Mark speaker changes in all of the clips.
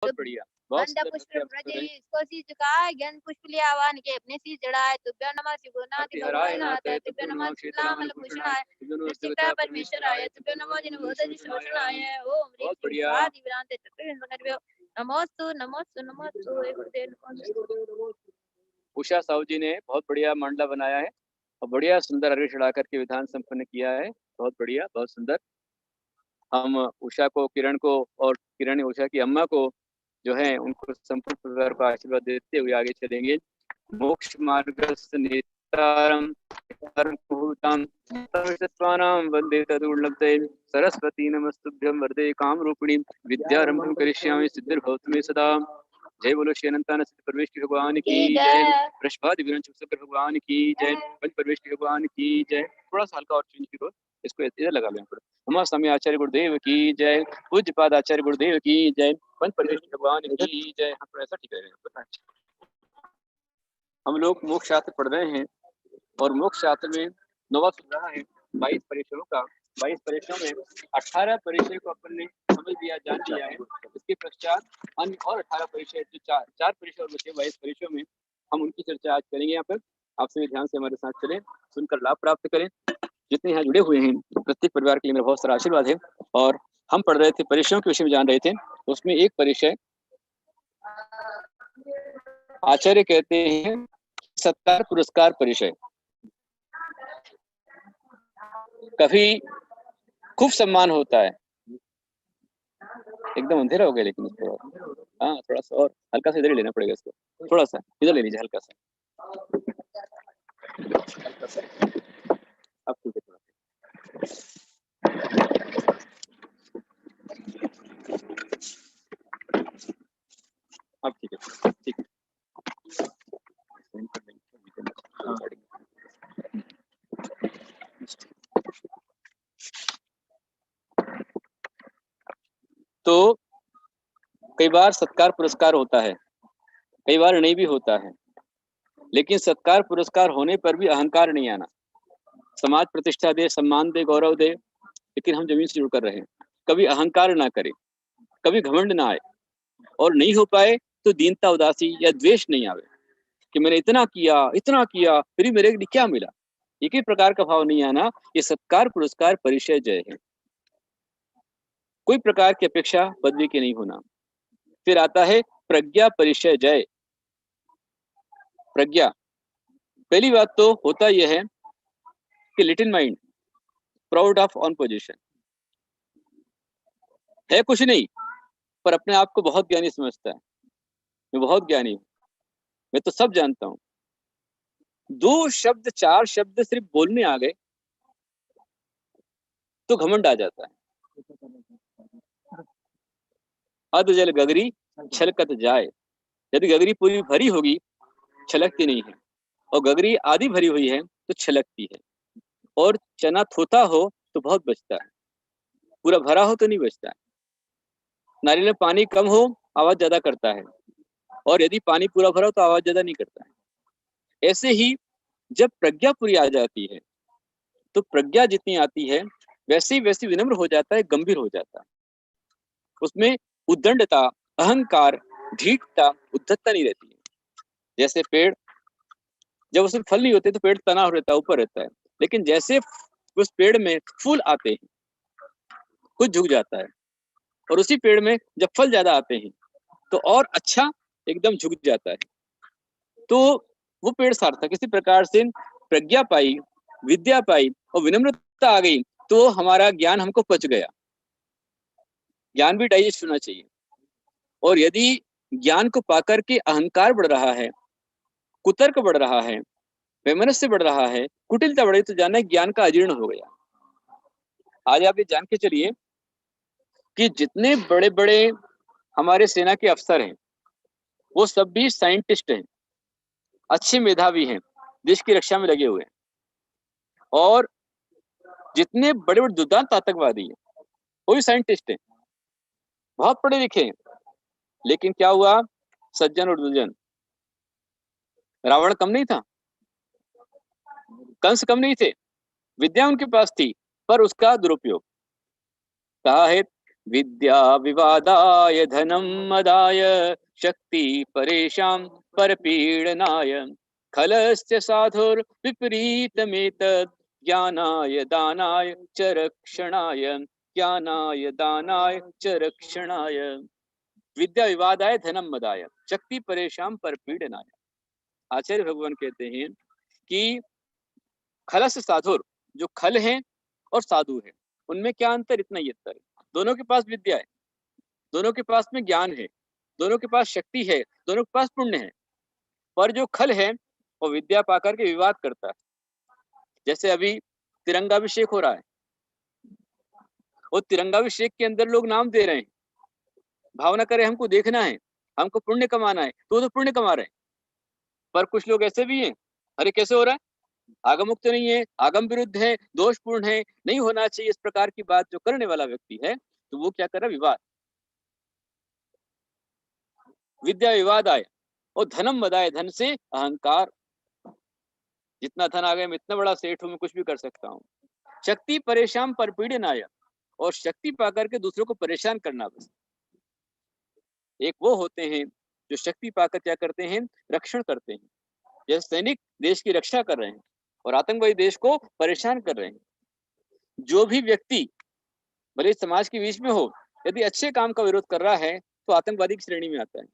Speaker 1: बहुत बढ़िया, बहुत
Speaker 2: मंद
Speaker 1: सुंदर
Speaker 2: पुष्प
Speaker 1: भक्ति आप
Speaker 2: ब्रज
Speaker 1: सुन रहे हैं।
Speaker 2: इसको सी झुकाए, ज्ञान पुष्प लिया आवाहन के अपने सी चढ़ाए, तुभ्यो नमः त्रिगुणाति
Speaker 1: हरिहराय
Speaker 2: भगवान
Speaker 1: नाथ
Speaker 2: आते,
Speaker 1: है,
Speaker 2: तुभ्यो
Speaker 1: तुभ्यो
Speaker 2: नमः
Speaker 1: नमः
Speaker 2: श्रीलामल
Speaker 1: क्षेत्रामल
Speaker 2: भूषणाय,
Speaker 1: तुभ्यो नमः
Speaker 2: ऋषिका
Speaker 1: देवता
Speaker 2: परमेश्वराय, तुभ्यो नमः जिनवोदधि शोषणाय, ओम
Speaker 1: बहुत
Speaker 2: ह्रीं
Speaker 1: बढ़िया।
Speaker 2: स्वाहा दिव्यांते चक्रविंद नमोस्तु नमोस्तु नमोस्तु हे गुरुदेव नमोस्तु।
Speaker 1: उषा साहू जी ने बहुत बढ़िया मंडला बनाया है और बढ़िया सुंदर अर्घ्य चढ़ा करके विधान संपन्न किया है। बहुत बढ़िया, बहुत सुंदर। हम उषा को, किरण को और किरण उषा की अम्मा को जो है उनको संपूर्ण परिवार को आशीर्वाद देते हुए आगे चलेंगे। मोक्ष मार्गस्य नेतारं परमभूतां सर्वसत्त्वानां वन्दे तदुर्लभते सरस्वती नमस्तुभ्यं वरदे कामरूपिणीं विद्यारंभं करिष्यामि सिद्धिर्भवतु मे सदा। जय बोलो श्री अनंतानंद परमेश्वर भगवान की जय। बृहस्पति भगवान की जय। पंच परमेश्वर भगवान की जय। थोड़ा सा हल्का और चेंज करो, इसको इधर लगा लो। नमः स्वामी आचार्य गुरुदेव की जय। पूज्य पाद आचार्य गुरुदेव की जय। पंच परमेश्वर भगवान की जय। हम थोड़ा ऐसा ठीक है। हम लोग मोक्ष शास्त्र पढ़ रहे हैं और मोक्ष शास्त्र में नवा सुन रहा है 22 परिचयों का। 22 परिचयों में 18 परिचय को अपन ने समझ लिया, जान लिया है। इसके पश्चात अन्य और 18 परिचय, जो चार परिचय और बचे 22 परिचयों में, हम उनकी चर्चा आज करेंगे। यहाँ पर आप सभी ध्यान से हमारे साथ चलें, सुनकर लाभ प्राप्त करें। जितने यहाँ जुड़े हुए हैं प्रत्येक परिवार के लिए मेरा बहुत सारा आशीर्वाद है। और हम पढ़ रहे थे, परिचयों के विषय में जान रहे थे। उसमें एक परिचय आचार्य कहते हैं सत्कार पुरस्कार परिचय। कभी खूब सम्मान होता है, एकदम अंधेरा हो गया लेकिन इसको हाँ थोड़ा सा और हल्का सा इधर ही लेना पड़ेगा इसको, थोड़ा सा इधर ले लीजिए, हल्का सा। अब ठीक है, अब ठीक है, ठीक है। तो कई बार सत्कार पुरस्कार होता है, कई बार नहीं भी होता है, लेकिन सत्कार पुरस्कार होने पर भी अहंकार नहीं आना। समाज प्रतिष्ठा दे, सम्मान दे, गौरव दे, लेकिन हम जमीन से जुड़कर रहें। कभी अहंकार ना करें, कभी घमंड ना आए, और नहीं हो पाए तो दीनता, उदासी या द्वेष नहीं आवे कि मैंने इतना किया फिर भी मेरे लिए क्या मिला। एक ही प्रकार का भाव नहीं आना। ये सत्कार पुरस्कार परिचय जय है। कोई प्रकार की अपेक्षा पदवी की नहीं होना। फिर आता है प्रज्ञा परिचय जय। प्रज्ञा, पहली बात तो होता यह है कि little mind proud of on position है, कुछ नहीं, पर अपने आप को बहुत ज्ञानी समझता है। मैं बहुत ज्ञानी हूं, मैं तो सब जानता हूं। 2 शब्द 4 शब्द सिर्फ बोलने आ गए तो घमंड आ जाता है। अध जल गगरी छलकत जाए। यदि गगरी पूरी भरी होगी छलकती नहीं है, और गगरी आधी भरी हुई है तो छलकती है। और चना थोथा हो तो बहुत बचता है, पूरा भरा हो तो नहीं बचता है। नारियल में पानी कम हो आवाज ज्यादा करता है, और यदि पानी पूरा भरा हो तो आवाज ज्यादा नहीं करता है। ऐसे ही जब प्रज्ञा पूरी आ जाती है तो प्रज्ञा जितनी आती है वैसे वैसे विनम्र हो जाता है, गंभीर हो जाता है। उसमें उद्दंडता, अहंकार, ढीठता, उद्धतता नहीं रहती है। जैसे पेड़, जब उसमें फल नहीं होते तो पेड़ तना रहता है, ऊपर रहता है, लेकिन जैसे उस पेड़ में फूल आते हैं कुछ झुक जाता है, और उसी पेड़ में जब फल ज्यादा आते हैं तो और अच्छा एकदम झुक जाता है। तो वो पेड़ सार्थक। इसी प्रकार से प्रज्ञा पाई, विद्या पाई और विनम्रता आ गई तो हमारा ज्ञान हमको पच गया। ज्ञान भी डाइजेस्ट होना चाहिए। और यदि ज्ञान को पाकर के अहंकार बढ़ रहा है, कुतर्क बढ़ रहा है, वैमनस्य बढ़ रहा है, कुटिलता बढ़ रही, तो जानना ज्ञान का अजीर्ण हो गया। आज आप ये जान के चलिए कि जितने बड़े बड़े हमारे सेना के अफसर हैं वो सब भी साइंटिस्ट हैं, अच्छे मेधावी हैं, देश की रक्षा में लगे हुए हैं। और जितने बड़े बड़े दुर्दांत आतंकवादी हैं वो भी साइंटिस्ट हैं, बहुत पढ़े लिखे हैं। लेकिन क्या हुआ, सज्जन और दुर्जन। रावण कम नहीं था, कंस कम नहीं थे, विद्या उनके पास थी, पर उसका दुरुपयोग। कहा है विद्या विवादाय धनं मदाय शक्ति परेशां परपीडनाय खलस्य साधुर्विपरीतमेतत् ज्ञानाय दानाय च रक्षणाय ज्ञानाय दानाय च रक्षणाय। विद्या विवादाय धनम मदाय शक्ति परेशान परपीडनाय। आचार्य भगवान कहते हैं कि खलस साधुर, जो खल हैं और साधु हैं, उनमें क्या अंतर? इतना ही अंतर है। दोनों के पास विद्या है, दोनों के पास में ज्ञान है, दोनों के पास शक्ति है, दोनों के पास पुण्य है। पर जो खल है वो विद्या पाकर के विवाद करता है। जैसे अभी तिरंगाभिषेक हो रहा है, वो तिरंगाभिषेक के अंदर लोग नाम दे रहे हैं, भावना करे हमको देखना है, हमको पुण्य कमाना है, तो पुण्य कमा रहे हैं। पर कुछ लोग ऐसे भी हैं, अरे कैसे हो रहा है, आगम मुक्त नहीं है, आगम विरुद्ध है, दोषपूर्ण है, नहीं होना चाहिए, इस प्रकार की बात जो करने वाला व्यक्ति है, तो वो क्या कर रहा है? विवाद। विद्या विवाद आए और धनम मदाए, धन से अहंकार, जितना धन आ गया मैं इतना बड़ा सेठ हूं, मैं कुछ भी कर सकता हूँ। शक्ति परेशान परपीडनाय, और शक्ति पाकर के दूसरों को परेशान करना। बस एक वो होते हैं जो शक्ति पाकर क्या करते हैं? रक्षण करते हैं। जैसे सैनिक देश की रक्षा कर रहे हैं और आतंकवादी देश को परेशान कर रहे हैं। जो भी व्यक्ति भले समाज के बीच में हो, यदि अच्छे काम का विरोध कर रहा है तो आतंकवादी की श्रेणी में आता है,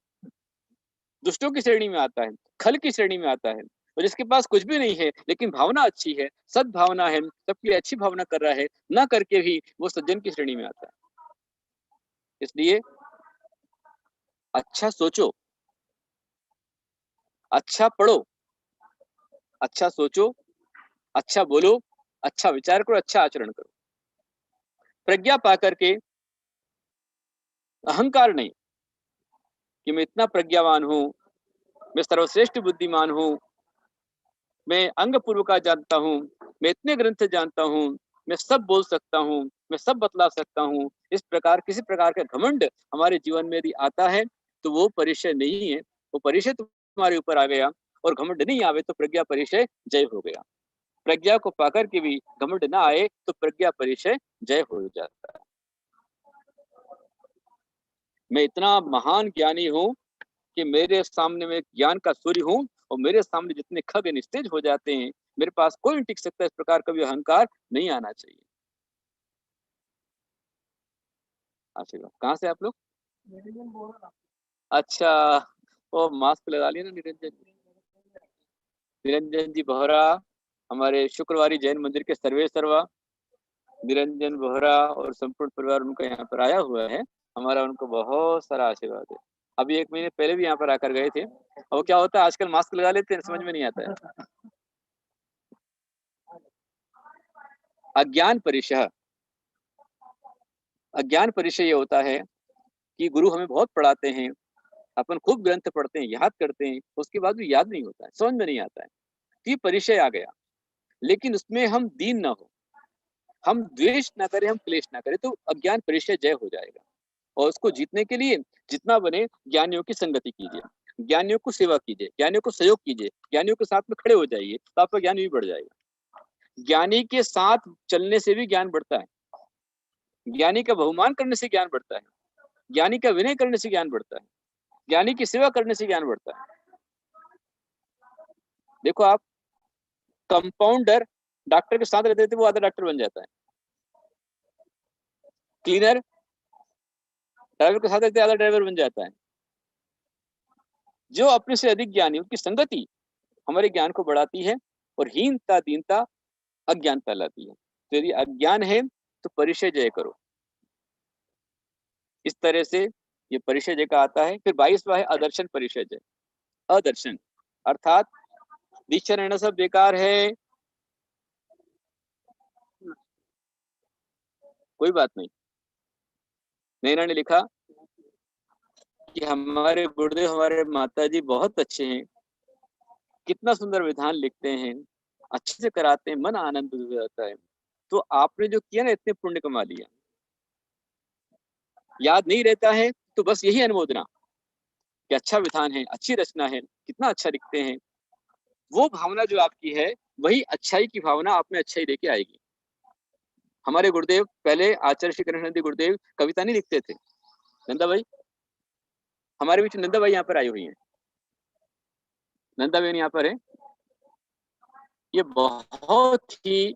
Speaker 1: दुष्टों की श्रेणी में आता है, खल की श्रेणी में आता है। और जिसके पास कुछ भी नहीं है लेकिन भावना अच्छी है, सद्भावना है, सबकी अच्छी भावना कर रहा है, ना करके भी वो सज्जन की श्रेणी में आता है। इसलिए अच्छा सोचो, अच्छा पढ़ो, अच्छा सोचो, अच्छा बोलो, अच्छा विचार करो, अच्छा आचरण करो। प्रज्ञा पाकर के अहंकार नहीं कि मैं इतना प्रज्ञावान हूं, मैं सर्वश्रेष्ठ बुद्धिमान हूं, मैं अंग पूर्व का जानता हूं, मैं इतने ग्रंथ जानता हूं, मैं सब बोल सकता हूं, मैं सब बतला सकता हूं। इस प्रकार किसी प्रकार का घमंड हमारे जीवन में यदि आता है तो वो परिचय नहीं है। वो परिचय तुम्हारे ऊपर आ गया और घमंड नहीं आवे तो प्रज्ञा परिचय जय हो गया। प्रज्ञा को पाकर के भी घमंड ना आए तो प्रज्ञा परिचय जय हो जाता है। मैं इतना महान ज्ञानी हूं कि मेरे सामने में ज्ञान का सूर्य हूं और मेरे सामने जितने खग निस्तेज हो जाते हैं, मेरे पास कोई नहीं टिक सकता। इस प्रकार का भी अहंकार नहीं आना चाहिए। आशीर्वाद। कहाँ से आप लोग? अच्छा, वो मास्क लगा लिया ना निरंजन जी। निरंजन जी बोहरा हमारे शुक्रवारी जैन मंदिर के सर्वे सर्वा। निरंजन बोहरा और संपूर्ण परिवार उनका यहाँ पर आया हुआ है। हमारा उनको बहुत सारा आशीर्वाद है। अभी 1 महीने पहले भी यहाँ पर आकर गए थे। और क्या होता है, आजकल मास्क लगा लेते हैं, समझ में नहीं आता है। अज्ञान परिचय, अज्ञान परिचय ये होता है कि गुरु हमें बहुत पढ़ाते हैं, अपन खूब ग्रंथ पढ़ते हैं, याद करते हैं, उसके बाद भी याद नहीं होता है, समझ में नहीं आता है। तो ये परिचय आ गया, लेकिन उसमें हम दीन ना हो, हम द्वेष ना करें, हम क्लेश ना करें, तो अज्ञान परिचय जय हो जाएगा। और उसको जीतने के लिए जितना बने ज्ञानियों की संगति कीजिए, ज्ञानियों को सेवा कीजिए, ज्ञानियों को सहयोग कीजिए, ज्ञानियों के साथ में खड़े हो जाइए, तो आपका ज्ञान भी बढ़ जाएगा। ज्ञानी के साथ चलने से भी ज्ञान बढ़ता है, ज्ञानी का बहुमान करने से ज्ञान बढ़ता है, ज्ञानी का विनय करने से ज्ञान बढ़ता है, ज्ञानी की सेवा करने से ज्ञान बढ़ता है। देखो आप, कंपाउंडर डॉक्टर के साथ रहते थे, वो आधा डॉक्टर बन जाता है। क्लीनर ड्राइवर के साथ रहते आधा ड्राइवर बन जाता है। जो अपने से अधिक ज्ञानी, उनकी संगति हमारे ज्ञान को बढ़ाती है और हीनता दीनता अज्ञान फैलाती है। तो यदि अज्ञान है तो परिचय जय करो। इस तरह से ये परिचय जय का आता है। फिर 22वां है अदर्शन परिचय जय। अदर्शन अर्थात दीक्षा रहना सब बेकार है, कोई बात नहीं। नैना ने लिखा कि हमारे गुरुदेव, हमारे माता जी बहुत अच्छे हैं, कितना सुंदर विधान लिखते हैं, अच्छे से कराते हैं, मन आनंद हो जाता है। तो आपने जो किया ना, इतने पुण्य कमा लिया। याद नहीं रहता है तो बस यही अनुमोदना कि अच्छा विधान है, अच्छी रचना है, कितना अच्छा लिखते हैं। वो भावना जो आपकी है, वही अच्छाई की भावना आप में अच्छाई लेके आएगी। हमारे गुरुदेव पहले आचार्य श्री कृष्णानंद गुरुदेव कविता नहीं लिखते थे। नंदा भाई, हमारे बीच नंदा भाई यहाँ पर आई हुई हैं, नंदा बहन यहाँ पर है। ये बहुत ही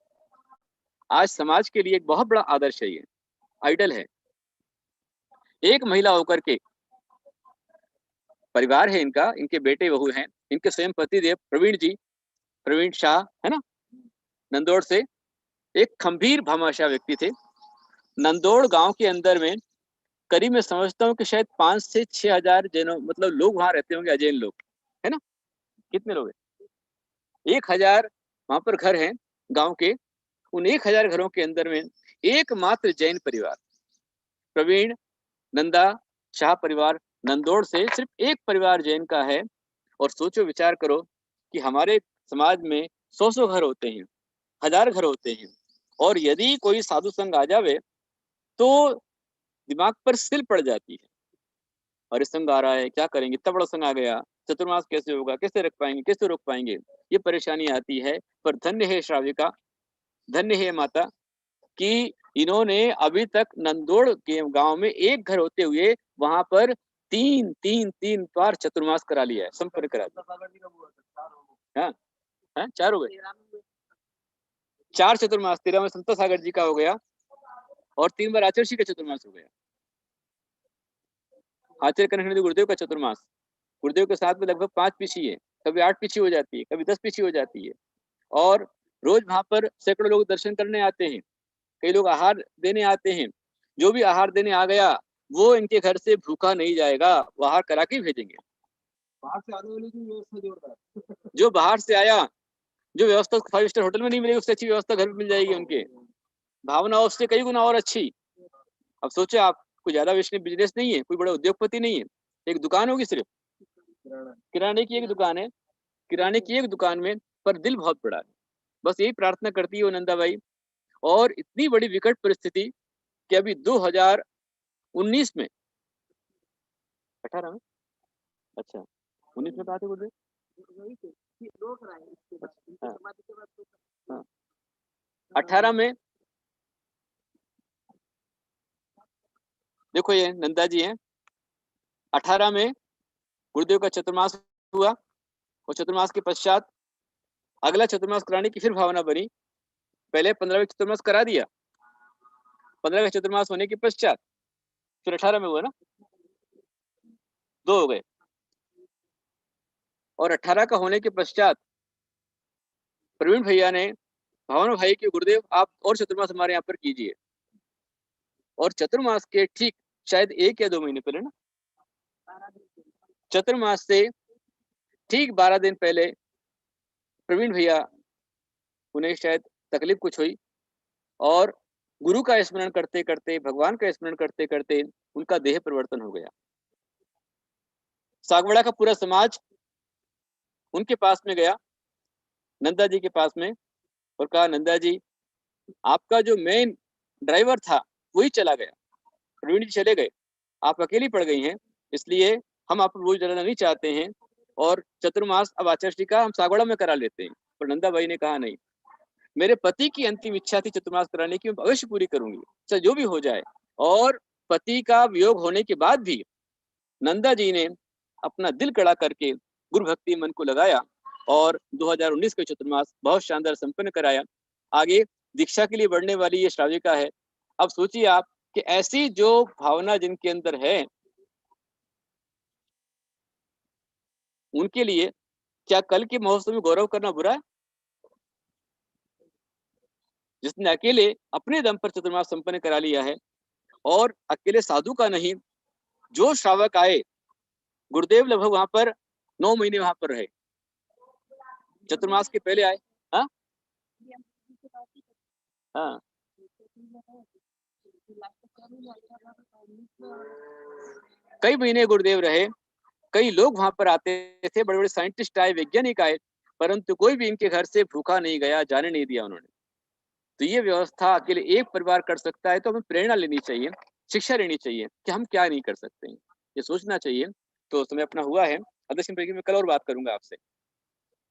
Speaker 1: आज समाज के लिए एक बहुत बड़ा आदर्श है, ये आइडल है। एक महिला होकर के, परिवार है इनका, इनके बेटे बहू हैं, इनके स्वयं पति देव प्रवीण जी, प्रवीण शाह है ना, नंदौड़ से, एक खंभीर भामाशाह व्यक्ति थे। नंदौड़ गांव के अंदर में करीब मैं समझता हूँ कि शायद 5 से 6 हजार जैनों मतलब लोग वहां रहते होंगे, अजैन लोग, है ना। कितने लोग हैं? 1000 वहां पर घर हैं गांव के। उन 1000 घरों के अंदर में एकमात्र जैन परिवार, प्रवीण नंदा शाह परिवार, नंदौड़ से सिर्फ एक परिवार जैन का है। और सोचो विचार करो कि हमारे समाज में 100 घर होते हैं, 1000 घर होते हैं, और यदि कोई साधु संघ आ जावे तो दिमाग पर सिल पड़ जाती है। और इस संघ आ रहा है, क्या करेंगे, इतना बड़ा संघ आ गया, चतुर्मास कैसे होगा, कैसे रख पाएंगे, कैसे रोक पाएंगे, ये परेशानी आती है। पर धन्य है श्राविका, धन्य है माता कि इन्होंने अभी तक नंदौड़ के गांव में एक घर होते हुए वहां पर तीन बार चतुर्मास करा लिया है, संपन्न करा दिया। हाँ हाँ, 4 हो गए, 4 चतुर्मास, 13 में संत सागर जी का हो गया और 3 बार आचार्य का चतुर्मास हो गया। आचार्य कनक गुरुदेव का चतुर्मास, गुरुदेव के साथ में लगभग 5 पीछी है, कभी 8 पीछी हो जाती है, कभी 10 पीछी हो जाती है। और रोज वहां पर सैकड़ों लोग दर्शन करने आते हैं, कई लोग आहार देने आते हैं। जो भी आहार देने आ गया वो इनके घर से भूखा नहीं जाएगा, वो आहार करा के भेजेंगे। बाहर से आने वाले की व्यवस्था जोरदार जो बाहर से आया, जो व्यवस्था 5 स्टार होटल में नहीं मिलेगी उससे अच्छी व्यवस्था घर में मिल जाएगी उनके, भावना उससे कई गुना और अच्छी। अब सोचे आप, कोई ज्यादा वैश्विक बिजनेस नहीं है, कोई बड़ा उद्योगपति नहीं है, एक दुकान होगी सिर्फ किराने की, एक दुकान है, किराने की एक दुकान में, पर दिल बहुत बड़ा है। बस यही प्रार्थना करती है वो नंदा भाई। और इतनी बड़ी विकट परिस्थिति कि अभी 2019 में, 18 में, अच्छा 19 में कहा थे गुरुदेव, 18 में, देखो ये नंदा जी हैं, 18 में गुरुदेव का चतुर्मास हुआ और चतुर्मास के पश्चात अगला चतुर्मास कराने की फिर भावना बनी। पहले 15वें चतुर्मास करा दिया, 15वें चतुर्मास होने के पश्चात फिर 18 में हुआ ना, 2 हो गए। और 18 का होने के पश्चात प्रवीण भैया ने भावना भाई के, गुरुदेव आप और चतुर्मास हमारे यहाँ पर कीजिए। और चतुर्मास के ठीक शायद 1 या 2 महीने पहले ना, चतुर्मास से ठीक 12 दिन पहले प्रवीण भैया उन्हें शायद तकलीफ कुछ हुई और गुरु का स्मरण करते करते, भगवान का स्मरण करते करते उनका देह परिवर्तन हो गया। सागवाड़ा का पूरा समाज उनके पास में गया, नंदा जी के पास में, और कहा नंदा जी आपका जो मेन ड्राइवर था वही चला गया, प्रवीण जी चले गए, आप अकेली पड़ गई हैं, इसलिए हम आप पर बोझ डालना नहीं चाहते हैं और चतुर्मास अब आचार्य श्री का हम सागवाड़ा में करा लेते हैं। पर नंदा भाई ने कहा नहीं, मेरे पति की अंतिम इच्छा थी चतुर्मास कराने की, मैं अवश्य पूरी करूंगी, चाहे जो भी हो जाए। और पति का वियोग होने के बाद भी नंदा जी ने अपना दिल कड़ा करके गुरु भक्ति मन को लगाया और 2019 का चतुर्मास बहुत शानदार संपन्न कराया। आगे दीक्षा के लिए बढ़ने वाली ये श्राविका है। अब सोचिए आप कि ऐसी जो भावना जिनके अंदर है, उनके लिए क्या कल के महोत्सव में गौरव करना बुरा है? जिसने अकेले अपने दम पर चतुर्मास संपन्न करा लिया है, और अकेले साधु का नहीं, जो श्रावक आए, गुरुदेव लगभग वहां पर 9 महीने वहां पर रहे, चतुर्मास के पहले आए। हाँ हाँ, कई महीने गुरुदेव रहे, कई लोग वहां पर आते थे, बड़े बड़े साइंटिस्ट आए, वैज्ञानिक आए, परंतु कोई भी इनके घर से भूखा नहीं गया, जाने नहीं दिया उन्होंने। तो ये व्यवस्था अकेले एक परिवार कर सकता है, तो हमें प्रेरणा लेनी चाहिए, शिक्षा लेनी चाहिए कि हम क्या नहीं कर सकते हैं, ये सोचना चाहिए। तो समय अपना हुआ है, अध्यक्ष में कल और बात करूंगा आपसे।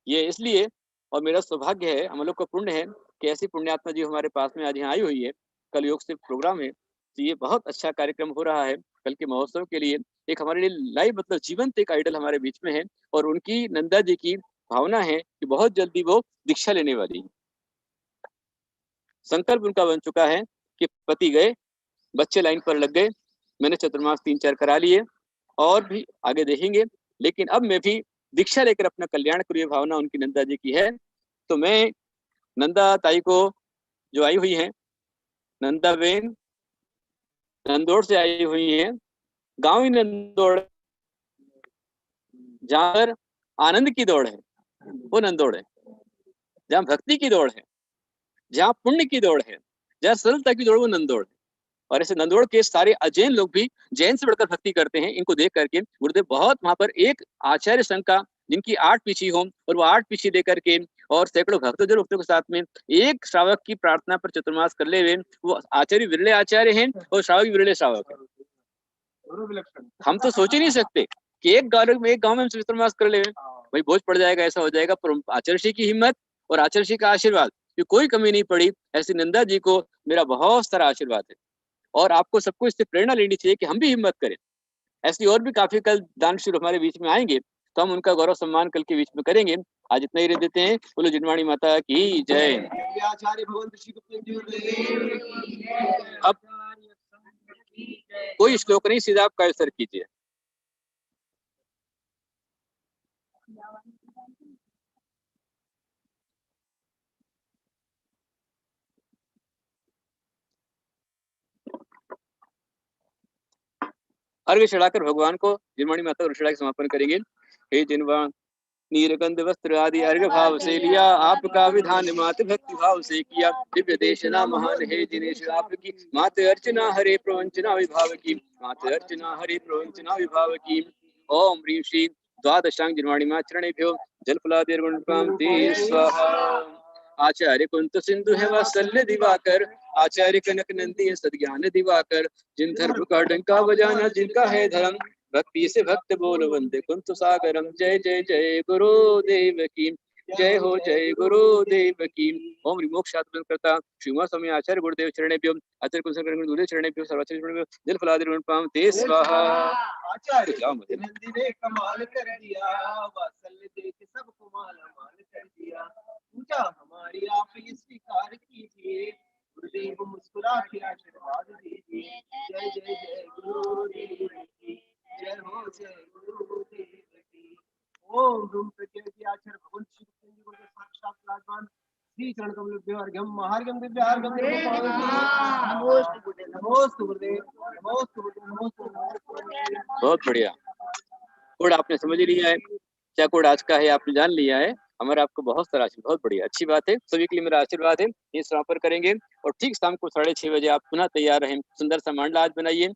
Speaker 1: ये इसलिए, और मेरा सौभाग्य है, हम लोग का पुण्य है कि ऐसी पुण्यात्मा जी हमारे पास में आज यहाँ आई हुई है, कल योग से प्रोग्राम है, तो ये बहुत अच्छा कार्यक्रम हो रहा है। कल के महोत्सव के लिए एक हमारे लिए लाइव मतलब जीवंत एक आइडल हमारे बीच में है, और उनकी नंदा जी की भावना है कि बहुत जल्दी वो दीक्षा लेने वाली है। संकल्प उनका बन चुका है कि पति गए, बच्चे लाइन पर लग गए, मैंने चतुर्मास 3-4 करा लिए और भी आगे देखेंगे, लेकिन अब मैं भी दीक्षा लेकर अपना कल्याण करूँ, ये भावना उनकी नंदा जी की है। तो मैं नंदा ताई को जो आई हुई है, नंदा बेन नंदौड़ से आई हुई है, गांव ही नंदौड़, जहां पर आनंद की दौड़ है वो नंदौड़ है, जहाँ भक्ति की दौड़ है, जहाँ पुण्य की दौड़ है, जहाँ सरलता की दौड़, वो नंदौड़ है। और ऐसे नंदौड़ के सारे अजैन लोग भी जैन से बढ़कर भक्ति करते हैं। इनको देख करके गुरुदेव बहुत वहां पर एक आचार्य संघ का, जिनकी 8 पीछी हो, और वो 8 पीछी लेकर के और सैकड़ों भक्तजन के साथ में एक श्रावक की प्रार्थना पर चतुर्मास कर ले हुए वो आचार्य विरले आचार्य हैं और श्रावक विरले श्रावक है। हम तो सोच ही नहीं सकते कि एक गांव में चतुर्मास कर ले, भाई बोझ पड़ जाएगा, ऐसा हो जाएगा। पर आचार्य की हिम्मत और आचार्य का आशीर्वाद की कोई कमी नहीं पड़ी। ऐसी नंदा जी को मेरा बहुत सारा आशीर्वाद है, और आपको सबको इससे प्रेरणा लेनी चाहिए कि हम भी हिम्मत करें। ऐसी और भी काफी कल दानशूर हमारे बीच में आएंगे, तो हम उनका गौरव सम्मान कल के बीच में करेंगे। आज इतना ही रह देते हैं। बोलो जिनवाणी माता की जय। अब कोई श्लोक नहीं, सीधा आप कायल सर कीजिए। अर्घ्य चढ़ाकर भगवान को जिनवाणी माता को चढ़ा के समापन करेंगे। हे जिनवा नीरगंध वस्त्र आदि अर्घ्य भाव से लिया, आपका विधान मात भक्ति भाव से किया। दिव्य देशना महान है जिनेश आपकी, मात अर्चना हरे प्रवंचना विभाव की, मात अर्चना हरे प्रवंचना विभाव की। ओम ह्रीं श्री द्वादशांग जिनवाणी माचरणेभ्यो जलफलादिर्गुणपां ते स्वाहा। आचार्य कुंत सिंधु है वात्सल्य दिवाकर, आचार्य कनक नंदी है सद्ज्ञान दिवाकर। जिन धर्म का डंका बजाना जिनका है धर्म, भक्ति से भक्त बोल वंदे कुंत सागरम। जय जय जय गुरुदेव की जय हो, जय गुरुदेव की। ओम रिमोक्षात्मन करता श्रीमा स्वामी आचार्य गुरुदेव चरणेभ्यो आचार्य कुंसकर गुरुदेव चरणेभ्यो सर्वाचार्य चरणेभ्यो जल फलादिर्गुणपां ते स्वाहा। आचार्य नंदी ने कमाल कर दिया, वात्सल्य देख सबको मालामाल कर दिया। पूजा हमारी आप ये स्वीकार कीजिए, गुरुदेव मुस्कुरा के आशीर्वाद दीजिए। जय जय जय गुरुदेव की जय हो, जय गुरुदेव की। ओम धूम प्रकृति आचार्य भगवान श्री कृष्ण गुरुदेव साक्षात विराजमान श्री चरण कमल अर्घ्यम महार्घ्यम दिव्यार्घ्यम नमोस्तु गुरुदेव, नमोस्तु गुरुदेव, नमोस्तु गुरुदेव, नमोस्तु गुरुदेव। बहुत बढ़िया। कोड आपने समझ लिया है, क्या कोड आज का है आपने जान लिया है। हमारा आपको बहुत सारा आशीर्वाद, बहुत बढ़िया, अच्छी बात है। सभी के लिए मेरा आशीर्वाद है। ये समापन करेंगे और ठीक शाम को 6:30 बजे आप पुनः तैयार रहें। सुंदर सा मांडला आज बनाइए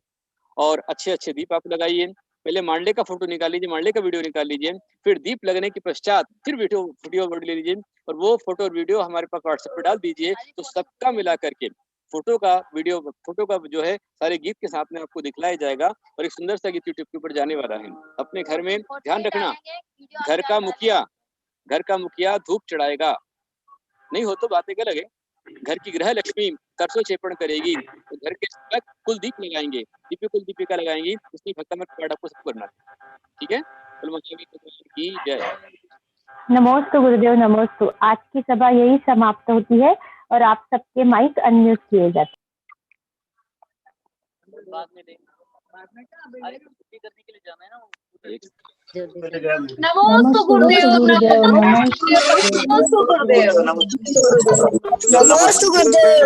Speaker 1: और अच्छे अच्छे दीप आप लगाइए। पहले मांडले का फोटो निकाल लीजिए, मांडले का वीडियो निकाल लीजिए, फिर दीप लगने के पश्चात फिर वीडियो ले लीजिए और वो फोटो और वीडियो हमारे पास व्हाट्सएप पर डाल दीजिए। तो सबका मिला करके फोटो का जो है सारे गीत के साथ में आपको दिखलाया जाएगा और एक सुंदर सा गीत यूट्यूब के ऊपर जाने वाला है। अपने घर में ध्यान रखना, घर का मुखिया धूप चढ़ाएगा, नहीं हो तो बातें अलग है। घर की गृह लक्ष्मी करसो चेपण करेगी, तो घर के सब कुल दीप लगाएंगे, दीपिका लगाएंगी, इसलिए भक्तमत पाठ आपको सब करना है। ठीक है, की जय।
Speaker 3: नमोस्तु गुरुदेव, नमोस्तु। आज की सभा यही समाप्त होती है और आप सबके माइक अनम्यूट किए जाते हैं।
Speaker 1: बाद में करने के लिए जाना है ना।
Speaker 2: नमोस्तु गुरुदेव, नमोस्तु गुरुदेव,
Speaker 4: नमोस्तु गुरुदेव,
Speaker 2: नमोस्तु गुरुदेव।